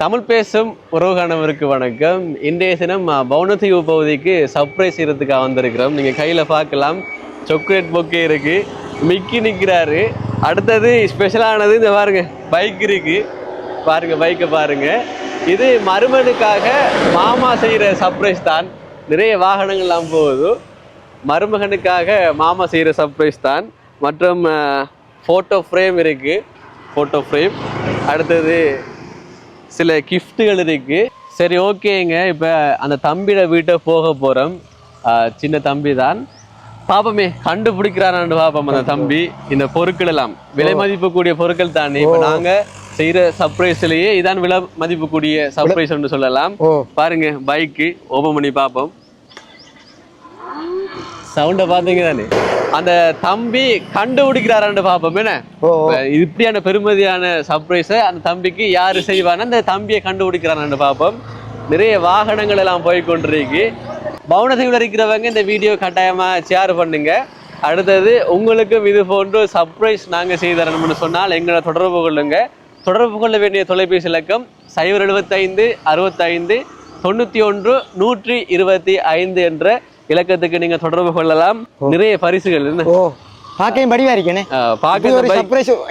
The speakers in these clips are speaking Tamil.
தமிழ் பேசும் உறவுகானவருக்கு வணக்கம். இன்றைய தினம் பவுனதீவு பகுதிக்கு சர்ப்ரைஸ் செய்யறதுக்காக வந்திருக்கிறோம். நீங்கள் கையில் பார்க்கலாம், சாக்லேட் பொக்கே இருக்கு, மிக்கி நிற்கிறாரு. அடுத்தது ஸ்பெஷலானது இந்த பாருங்க, பைக் இருக்கு பாருங்க, பைக்கை பாருங்க. இது மருமனுக்காக மாமா செய்கிற சர்ப்ரைஸ் தான். நிறைய வாகனங்கள்லாம் போகுது. மருமகனுக்காக மாமா செய்கிற சர்ப்ரைஸ் தான். மற்றும் ஃபோட்டோ ஃப்ரேம் இருக்கு, ஃபோட்டோ ஃப்ரேம். அடுத்தது சில கிஃப்ட்டுகள் இருக்கு. சரி, ஓகேங்க. இப்போ அந்த தம்பியோட வீட்டை போக போகிறோம். சின்ன தம்பி தான், பாப்பமே கண்டுபிடிக்கிறான்னு பாப்போம். அந்த தம்பி இந்த பொருட்கள் எல்லாம் விலை மதிப்பு கூடிய பொருட்கள் தானே. இப்போ நாங்கள் செய்கிற சர்ப்ரைஸ்லேயே இதான் விலை மதிப்பு கூடிய சர்ப்ரைஸ் சொல்லலாம். பாருங்க, பைக்கு ஓபன் பண்ணி பார்ப்போம். சவுண்டை பார்த்தீங்க தானே. அந்த தம்பி கண்டுபிடிக்கிறாரான்னு பார்ப்போம். என்ன இப்படியான பெருமதியான சர்ப்ரைஸை அந்த தம்பிக்கு யாரு செய்வான்னு அந்த தம்பியை கண்டுபிடிக்கிறான்னு பார்ப்போம். நிறைய வாகனங்கள் எல்லாம் போய் கொண்டிருக்கு. பவுனதீவில் இருக்கிறவங்க இந்த வீடியோ கட்டாயமாக ஷேர் பண்ணுங்க. அடுத்தது உங்களுக்கும் இது போன்று சர்ப்ரைஸ் நாங்கள் செய்து தரணும்னு சொன்னால் எங்களை தொடர்பு கொள்ளுங்க. தொடர்பு கொள்ள வேண்டிய தொலைபேசி இலக்கம் 075 65 91 125 என்ற இலக்கத்துக்கு நீங்க தொடர்பு கொள்ளலாம். நிறைய பரிசுகள்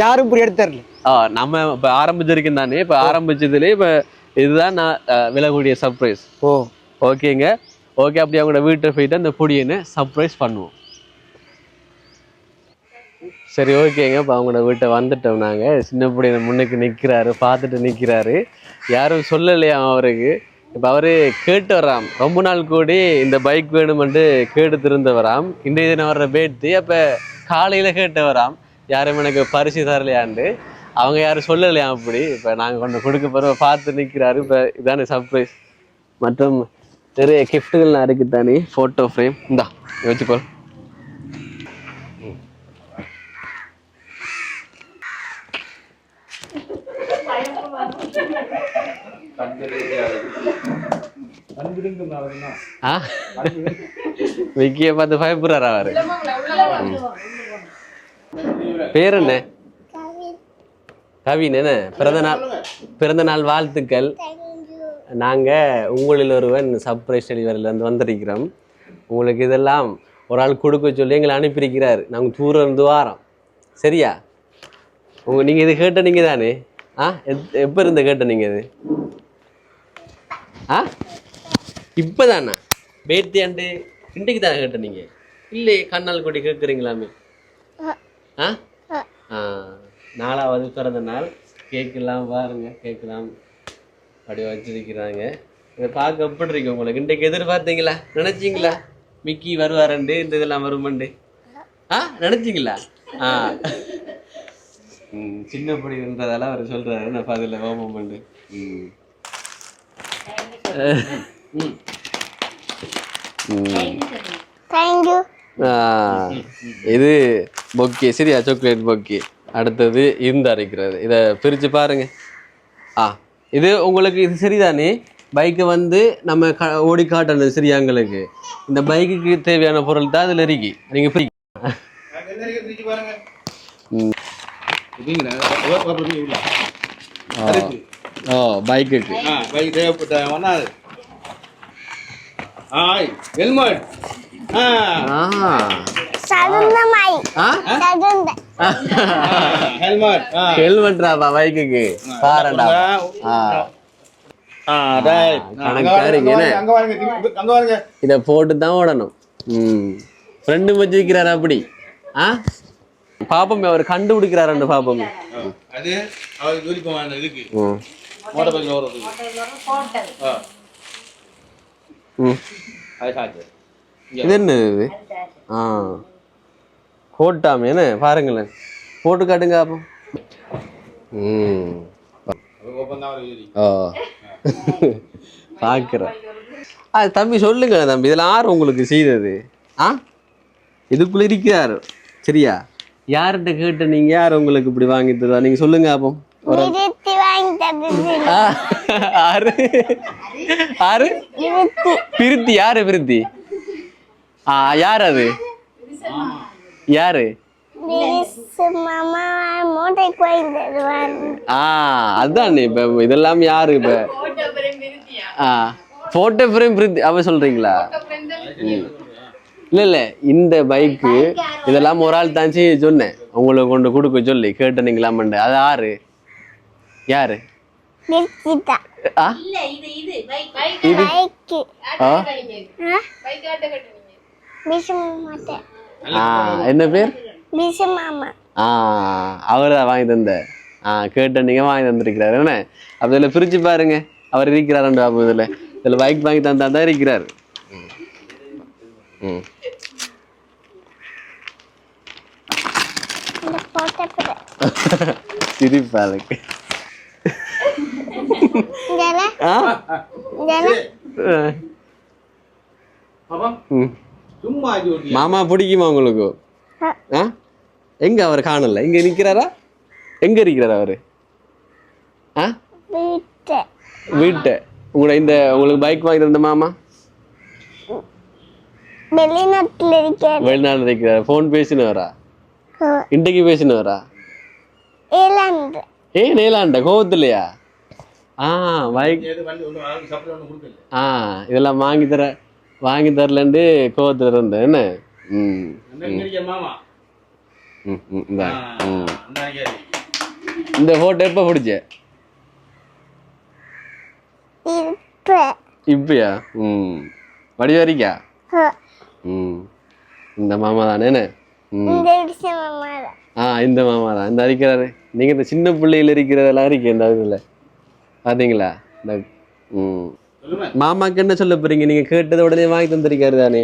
யாரும் எடுத்துறல. நம்ம இப்ப ஆரம்பிச்சிருக்கோம் தானே. இப்ப ஆரம்பிச்சதுல இப்ப இதுதான் நான் விலகக்கூடிய சர்ப்ரைஸ். ஓகேங்க, ஓகே. அப்படி அவங்களோட வீட்டை போயிட்டு அந்த பொடியன்னு சர்ப்ரைஸ் பண்ணுவோம். சரி, ஓகேங்க. இப்போ அவங்களோட வீட்டை வந்துட்டோம் நாங்கள். சின்ன பொடியை முன்னுக்கு நிற்கிறாரு, பார்த்துட்டு நிற்கிறாரு. யாரும் சொல்லலையா அவருக்கு. இப்போ அவரு கேட்டு வராம், ரொம்ப நாள் கூடி இந்த பைக் வேணுமென்று கேட்டு திருந்த வராம். இன்றைய தினம் வர்ற பேட்டு. அப்போ காலையில் கேட்டு வராம், யாரும் எனக்கு பரிசு தரலையாண்டு. அவங்க யாரும் சொல்லலையா அப்படி. இப்போ நாங்கள் கொண்டு கொடுக்க போகிற பார்த்து நிற்கிறாரு. இப்போ இதானே சர்ப்ரைஸ். மற்றும் நிறைய கிஃப்ட்டுகள் இருக்குதானே. ஃபோட்டோ ஃப்ரேம் இந்தா வச்சுக்கோ. விக்கிய பார்த்து பயப்படுறாரு அவரு. பேர் என்ன? கவின். என்ன பிறந்த நாள் வாழ்த்துக்கள். நாங்க உங்களில் ஒருவன் சர்ப்ரைஸ் டெலிவரியில இருந்து வந்திருக்கிறோம். உங்களுக்கு இதெல்லாம் ஒரு ஆள் கொடுக்க சொல்லி எங்களை அனுப்பியிருக்கிறாரு. நாங்கள் தூரம் இருந்து வாரோம். சரியா? நீங்க இது கேட்ட நீங்க தானே? எப்ப இருந்த கேட்ட நீங்க இது? இப்பதானா பேத்தியாண்டு இன்றைக்கு தானே கேட்ட நீங்க? இல்லை, கண்ணால் கொடி கேட்குறீங்களாமே. 4வது பிறந்த நாள். கேட்கலாம் பாருங்க, கேட்கலாம் அப்படி வச்சிருக்கிறாங்க. இதை பார்க்க எப்படி இருக்கு உங்களுக்கு? இன்றைக்கு எதிர்பார்த்தீங்களா? நினைச்சிங்களா மிக்கி வருவாரண்டு, இந்த இதெல்லாம் வருமண்டு? நினைச்சிங்களா? சின்ன பொடின்றதால அவர் சொல்றாரு. நான் பதில ஓபம் பண்ணு. இது பொக்கே. சரியா? Chocolate bouquet. அடுத்தது இந்த அரைக்கிறது. இதை பிரிச்சு பாருங்க. இது உங்களுக்கு இது சரிதானே? பைக்கை வந்து நம்ம ஓடி காட்டணும். சரியா? எங்களுக்கு இந்த பைக்குக்கு தேவையான பொருள் தான் அதுல இருக்கு. நீங்க பைக்குக்கு ஹெல்மெட். ஹெல்மெட்ராப்பா பைக்குக்கு. பாருடா. இத போட்டு தான் ஓடணும். ஃப்ரெண்டு மச்சி வைக்கிறாரு அப்படி. பாப்போமே அவர் கண்டுபிடிக்கிறாரு. பாப்போமே. இது என்ன இது? கோட்டாமே. என்ன பாருங்களேன், போட்டு காட்டுங்க அப்போ. பாக்குறேன். தம்பி சொல்லுங்க தம்பி, இதுல யார் உங்களுக்கு செய்தது? இதுக்குள்ள இருக்கிறாரு. சரியா? யார்கிட்ட கேட்ட நீங்க? யார் உங்களுக்கு இப்படி வாங்கி தருவா? நீங்க சொல்லுங்க அப்போ. பிரித்தி. யாரு பிரித்தி? யார் அது? யாரு? மாமா மூட்டைக்கு வாங்கி தருவான். அதான் இப்ப இதெல்லாம் யாரு இப்ப போட்டோ ஃப்ரேம் அவ சொல்றீங்களா? இல்ல இந்த பைக்கு இதெல்லாம் ஒரு ஆள் தான் சொன்னேன் உங்களுக்கு கொண்டு கொடுக்க சொல்லி கேட்டீங்களாமண்டு. அது யாரு? நிர்கிதா. இது பிசு மாமா. என்ன பேர்? பிசு மாமா. அவரு தான் வாங்கி தந்த கேட்ட நீங்க வாங்கி தந்திருக்கிறாரு என்ன. அப்ப இதுல பிரிச்சு பாருங்க அவர் இருக்கிறாருண்டு. அப்போ இதுல பைக் வாங்கி தந்தா இருக்கிறாரு. சிரிப்பாளுக்கு மாமா பிடிக்குமா உங்களுக்கு? எங்க அவர் காணல, இங்க நிக்கிறாரா? எங்க இருக்கிறார் அவரு? வீட்டை உங்களுக்கு பைக் வாங்கி தந்த மாமா வெளிநாட்டுல இருக்கிறார். போன் பேசினவரா? இன்றைக்கு பேசினவரா? நேலாண்ட கோவத்துலையா? பைக் இதெல்லாம் வாங்கி தரலன்னு கோவத்துல இருந்தேன் என்ன. இந்த போட்டோ எப்ப பிடிச்ச? இப்பயா? வடிவரிக்கா? இந்த மாமா தானே என்ன? இந்த மாமா தான் இந்த அரிக்கிறாரு. நீங்க இந்த சின்ன பிள்ளையில இருக்கிறதெல்லாம் இருக்கு இந்த இதுல பாத்தீங்களா? மாமாக்கு என்ன சொல்ல போறீங்க? நீங்க கேட்டதை உடனே வாங்கி தந்திருக்காரு தானே.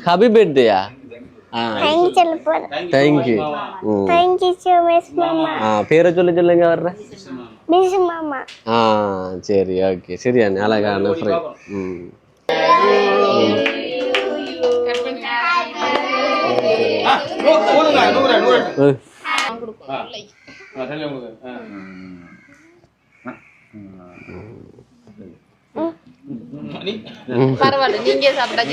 ஹாப்பி பர்த்டேயா? தேங்க்யூ. பேரை சொல்லுங்க வர்ற. சரி ஓகே சரியா அழகான பரவாயில்ல நீங்க சாப்பிட்டா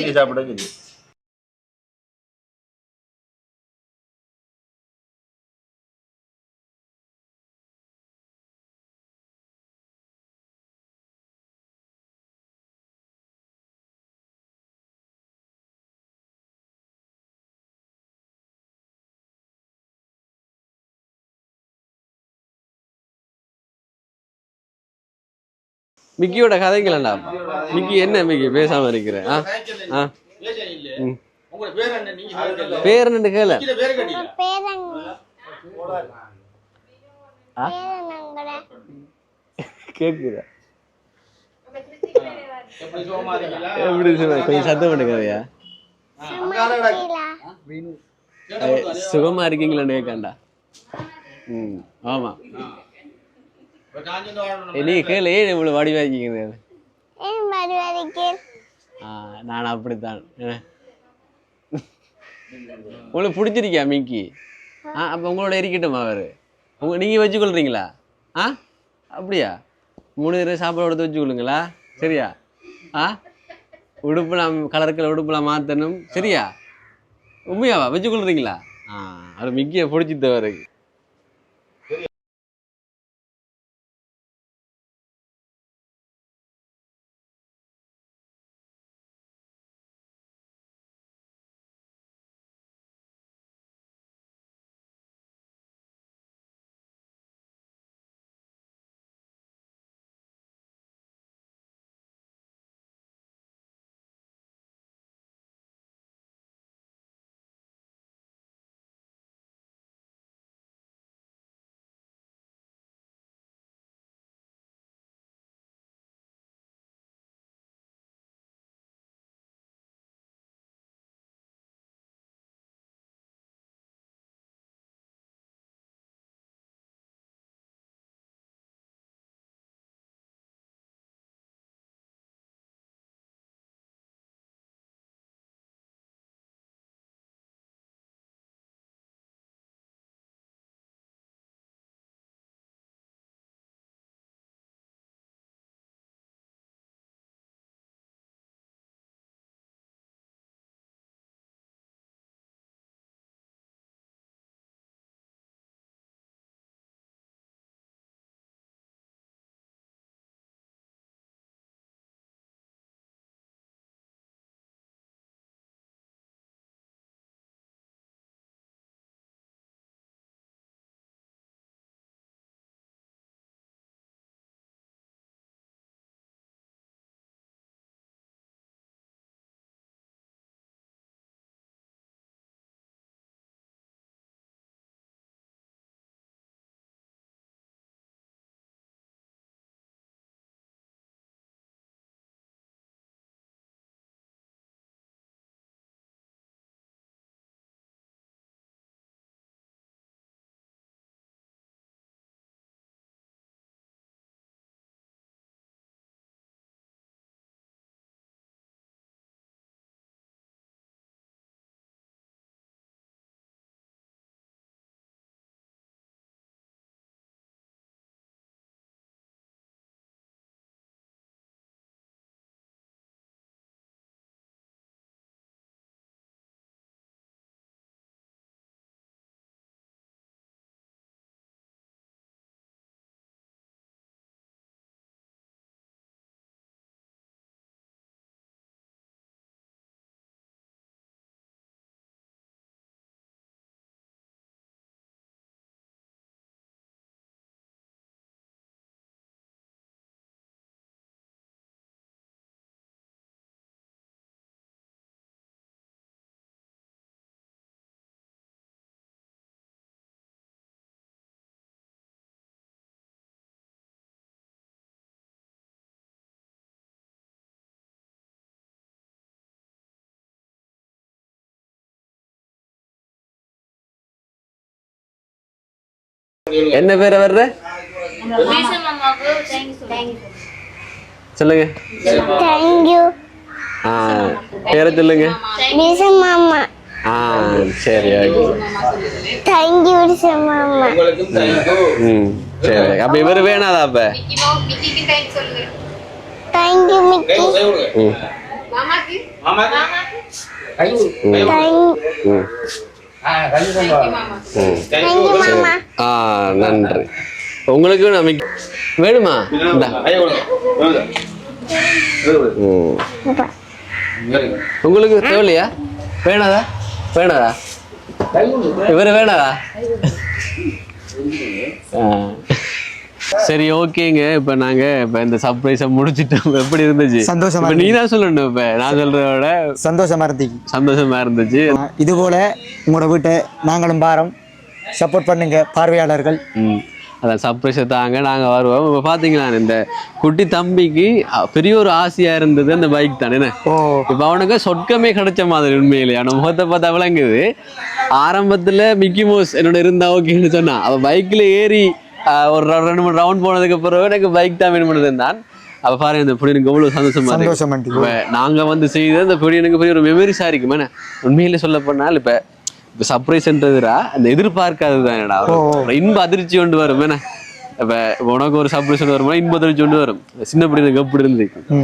மிக்கியோட கதைங்களா? மிக்கி என்ன மிக்கி பேசாம இருக்கிறேன். பேர் என்ன கேள? கேக்குதா? எப்படி கொஞ்சம் சத்தம் பண்ணுங்கயா. சுகமா இருக்கீங்களா கேட்காண்டா? ஆமா நீ கேளு. ஏன் இவ்வளவு வடிவா இருக்கீங்க? நான் அப்படித்தான். உங்களுக்கு பிடிச்சிருக்கியா மிக்கி? அப்ப உங்களோட இருக்கட்டும் அவரு. நீங்க வச்சு கொள்றீங்களா? அப்படியா? 3 பேரும் சாப்பாடு எடுத்து வச்சு கொள்ளுங்களா? சரியா? உடுப்புலாம் கலர் உடுப்புலாம் மாத்தணும். சரியா? உண்மையாவா வச்சு கொள்றீங்களா? அது மிக்கிய பிடிச்சிட்டு என்ன பேர் வர்ற சொல்லுங்க தேங்க்யூ பேரை சொல்லுங்க பீசம் மாமா சரி ஓகே தேங்க்யூ பீசம் மாமா சரி அப்ப இவரு வேணாதா அப்ப தேங்க்யூ மிக்கி தேங்க்யூ மாமா நன்றி உங்களுக்கு வேணுமா உங்களுக்கு தேவையா வேணாதா இவரு வேணாதா சரி ஓகேங்க இப்ப நாங்க இந்த சர்ப்ரைஸ முடிச்சிட்டோம் எப்படி இருந்துச்சு சந்தோஷமா நீ தான் சொல்லணும் இப்ப நான் சொல்றத விட சந்தோஷமா இருந்துச்சு இது போல உங்களோட வீட்டை நாங்களும் பாரம் சப்போர்ட் பண்ணுங்க பார்வையாளர்கள் அதான் சர்ப்ரைஸை தாங்க நாங்கள் வருவோம் இப்போ பார்த்தீங்களா இந்த குட்டி தம்பிக்கு பெரிய ஒரு ஆசையாக இருந்தது அந்த பைக் தானே என்ன இப்போ அவனுக்கு சொர்க்கமே கிடைச்ச மாதிரி உண்மையிலே அவன் முகத்தை பார்த்தா விளங்குது ஆரம்பத்தில் மிக்கி மவுஸ் என்னோட இருந்தா ஓகேன்னு சொன்னான் அவள் பைக்கில் ஏறி ஒரு 2-3 ரவுண்ட் போனதுக்கு பிறகு எனக்கு பைக் தான் வேணும் இருந்தான் அப்போ பாருங்க இந்த பொடி எனக்கு எவ்வளோ சந்தோஷமா இருக்கு நாங்கள் வந்து செய்த இந்த பொடி எனக்கு பெரிய ஒரு மெமரிஸாக இருக்குமே உண்மையிலே சொல்ல போனால் இப்போ சர்ப்ரைஸ்ன்றதுரா அந்த எதிர்பார்க்காததுதான் என்னடா இன்ப அதிர்ச்சி கொண்டு வரும் என்ன இப்ப உனக்கு ஒரு சர்ப்ரைஸ் வருமா இன்ப அதிர்ச்சி கொண்டு வரும் சின்ன பிள்ளைங்களுக்கு எப்படி இருந்துச்சு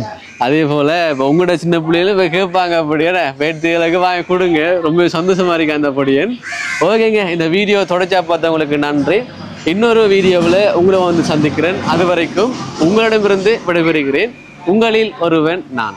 அதே போல இப்ப உங்களோட சின்ன பிள்ளைகளும் இப்ப கேட்பாங்க அப்படியே பேட்டுகளுக்கு வாங்கி கொடுங்க ரொம்ப சந்தோஷமா இருக்கு அந்த படியன் ஓகேங்க இந்த வீடியோ தொடர்ச்சியா பார்த்தவங்களுக்கு நன்றி இன்னொரு வீடியோவில் உங்களை வந்து சந்திக்கிறேன் அது வரைக்கும் உங்களிடமிருந்து விடைபெறுகிறேன் உங்களில் ஒருவன் நான்